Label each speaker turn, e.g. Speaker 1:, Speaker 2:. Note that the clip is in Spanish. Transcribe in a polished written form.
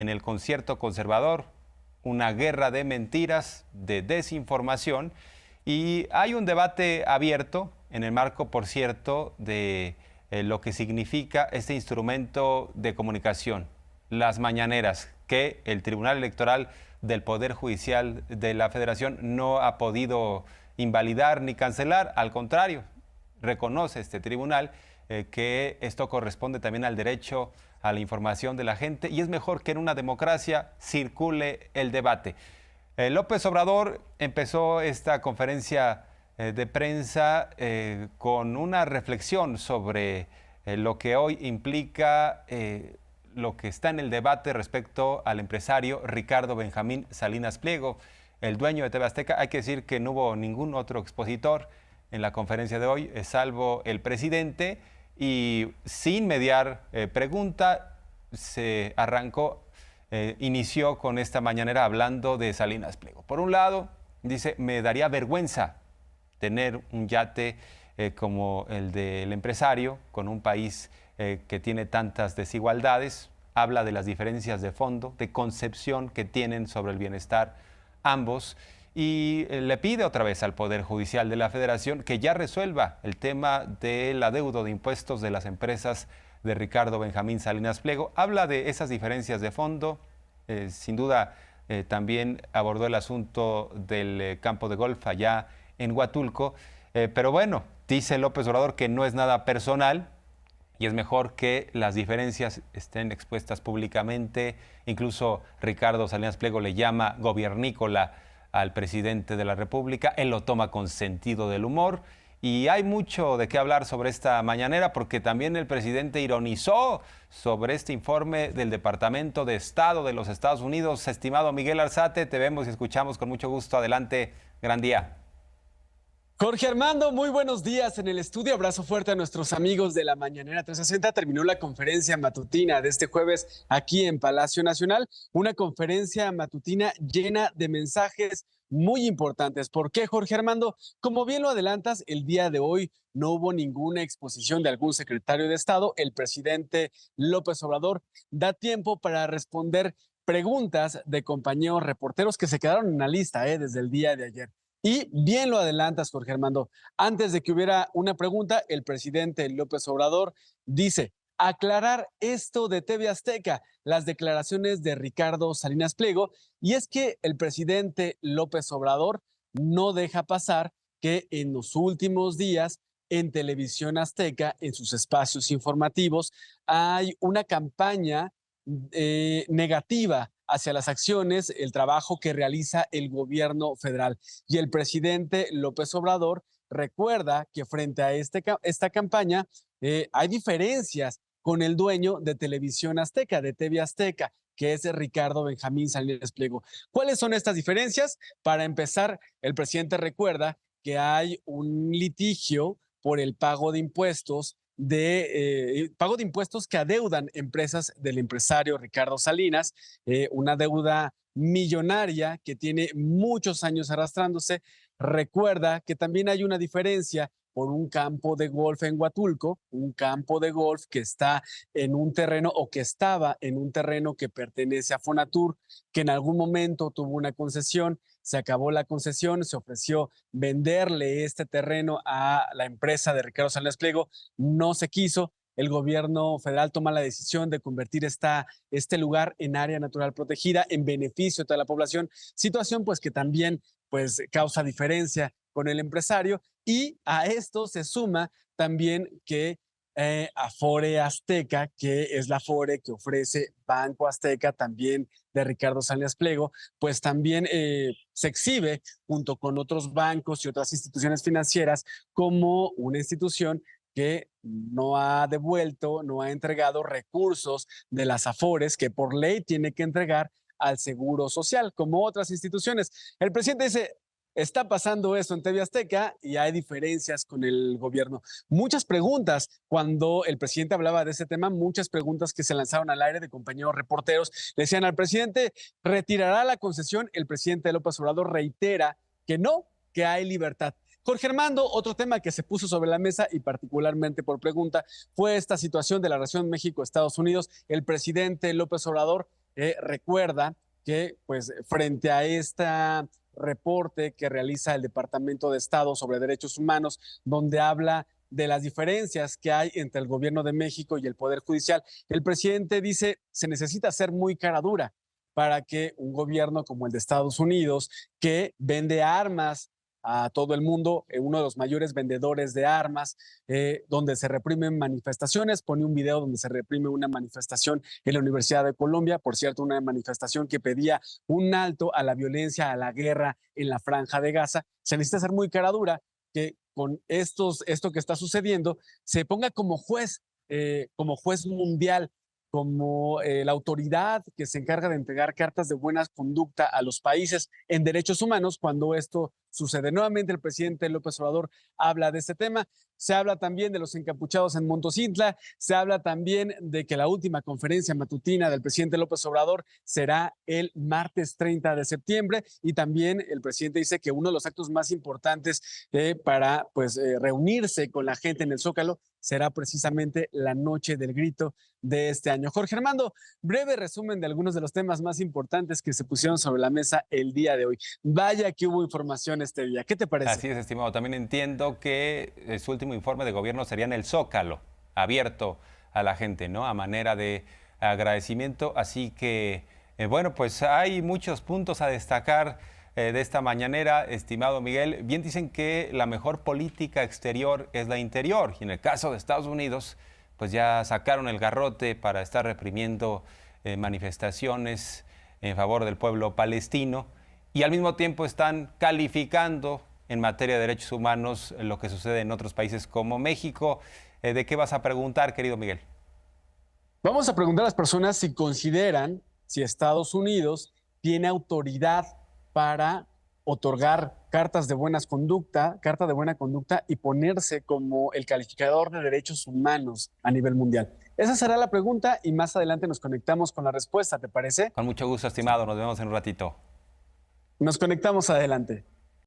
Speaker 1: en el concierto conservador, una guerra de mentiras, de desinformación, y hay un debate abierto en el marco, por cierto, de lo que significa este instrumento de comunicación, las mañaneras, que el Tribunal Electoral del Poder Judicial de la Federación no ha podido invalidar ni cancelar, al contrario, reconoce este tribunal que esto corresponde también al derecho a la información de la gente y es mejor que en una democracia circule el debate. López Obrador empezó esta conferencia de prensa con una reflexión sobre lo que hoy implica lo que está en el debate respecto al empresario Ricardo Benjamín Salinas Pliego, el dueño de TV Azteca. Hay que decir que no hubo ningún otro expositor en la conferencia de hoy, salvo el presidente, y sin mediar pregunta, se arrancó, inició con esta mañanera hablando de Salinas Pliego. Por un lado, dice, me daría vergüenza tener un yate como el del empresario, con un país que tiene tantas desigualdades. Habla de las diferencias de fondo, de concepción que tienen sobre el bienestar ambos, y le pide otra vez al Poder Judicial de la Federación que ya resuelva el tema del adeudo de impuestos de las empresas de Ricardo Benjamín Salinas Pliego. Habla de esas diferencias de fondo, sin duda también abordó el asunto del campo de golf allá en Huatulco, pero bueno, dice López Obrador que no es nada personal y es mejor que las diferencias estén expuestas públicamente. Incluso Ricardo Salinas Pliego le llama gobiernícola al presidente de la República. Él lo toma con sentido del humor y hay mucho de qué hablar sobre esta mañanera, porque también el presidente ironizó sobre este informe del Departamento de Estado de los Estados Unidos. Estimado Miguel Arzate, te vemos y escuchamos con mucho gusto. Adelante, gran día.
Speaker 2: Jorge Armando, muy buenos días en el estudio. Abrazo fuerte a nuestros amigos de la Mañanera 360. Terminó la conferencia matutina de este jueves aquí en Palacio Nacional. Una conferencia matutina llena de mensajes muy importantes. ¿Por qué, Jorge Armando? Como bien lo adelantas, el día de hoy no hubo ninguna exposición de algún secretario de Estado. El presidente López Obrador da tiempo para responder preguntas de compañeros reporteros que se quedaron en la lista desde el día de ayer. Y bien lo adelantas, Jorge Armando. Antes de que hubiera una pregunta, el presidente López Obrador dice, aclarar esto de TV Azteca, las declaraciones de Ricardo Salinas Pliego, y es que el presidente López Obrador no deja pasar que en los últimos días en Televisión Azteca, en sus espacios informativos, hay una campaña negativa hacia las acciones, el trabajo que realiza el gobierno federal. Y el presidente López Obrador recuerda que frente a esta campaña hay diferencias con el dueño de Televisión Azteca, de TV Azteca, que es Ricardo Benjamín Salinas Pliego. ¿Cuáles son estas diferencias? Para empezar, el presidente recuerda que hay un litigio por el pago de impuestos que adeudan empresas del empresario Ricardo Salinas, una deuda millonaria que tiene muchos años arrastrándose. Recuerda que también hay una diferencia por un campo de golf en Huatulco, un campo de golf que está en un terreno o que estaba en un terreno que pertenece a Fonatur, que en algún momento tuvo una concesión, se acabó la concesión, se ofreció venderle este terreno a la empresa de Ricardo Salinas Pliego, no se quiso. El gobierno federal toma la decisión de convertir este lugar en área natural protegida en beneficio de toda la población, situación pues que también pues causa diferencia con el empresario, y a esto se suma también que Afore Azteca, que es la Afore que ofrece Banco Azteca, también de Ricardo Salinas Pliego, pues también se exhibe junto con otros bancos y otras instituciones financieras como una institución que no ha devuelto, no ha entregado recursos de las Afores que por ley tiene que entregar al Seguro Social, como otras instituciones. El presidente dice, está pasando esto en TV Azteca y hay diferencias con el gobierno. Muchas preguntas, cuando el presidente hablaba de ese tema, muchas preguntas que se lanzaron al aire de compañeros reporteros. Le decían al presidente, ¿retirará la concesión? El presidente López Obrador reitera que no, que hay libertad. Jorge Armando, otro tema que se puso sobre la mesa y particularmente por pregunta fue esta situación de la relación México-Estados Unidos. El presidente López Obrador recuerda que pues frente a este reporte que realiza el Departamento de Estado sobre Derechos Humanos, donde habla de las diferencias que hay entre el gobierno de México y el Poder Judicial, el presidente dice se necesita ser muy cara dura para que un gobierno como el de Estados Unidos, que vende armas a todo el mundo, uno de los mayores vendedores de armas, donde se reprimen manifestaciones, pone un video donde se reprime una manifestación en la Universidad de Colombia, por cierto, una manifestación que pedía un alto a la violencia, a la guerra en la Franja de Gaza. Se necesita ser muy cara dura que con esto que está sucediendo se ponga como juez mundial, como la autoridad que se encarga de entregar cartas de buena conducta a los países en derechos humanos cuando esto sucede. Nuevamente el presidente López Obrador habla de este tema. Se habla también de los encapuchados en Montocintla, se habla también de que la última conferencia matutina del presidente López Obrador será el martes 30 de septiembre y también el presidente dice que uno de los actos más importantes para reunirse con la gente en el Zócalo será precisamente la noche del grito de este año. Jorge Armando, breve resumen de algunos de los temas más importantes que se pusieron sobre la mesa el día de hoy. Vaya que hubo información este día. ¿Qué te parece?
Speaker 1: Así es, estimado. También entiendo que su último informe de gobierno sería en el Zócalo, abierto a la gente, ¿no? A manera de agradecimiento. Así que, bueno, pues hay muchos puntos a destacar de esta mañanera, estimado Miguel. Bien dicen que la mejor política exterior es la interior. Y en el caso de Estados Unidos, pues ya sacaron el garrote para estar reprimiendo manifestaciones en favor del pueblo palestino. Y al mismo tiempo están calificando en materia de derechos humanos lo que sucede en otros países como México. ¿De qué vas a preguntar, querido Miguel?
Speaker 2: Vamos a preguntar a las personas si consideran si Estados Unidos tiene autoridad para otorgar carta de buena conducta y ponerse como el calificador de derechos humanos a nivel mundial. Esa será la pregunta y más adelante nos conectamos con la respuesta, ¿te parece?
Speaker 1: Con mucho gusto, estimado. Nos vemos en un ratito.
Speaker 2: Nos conectamos adelante.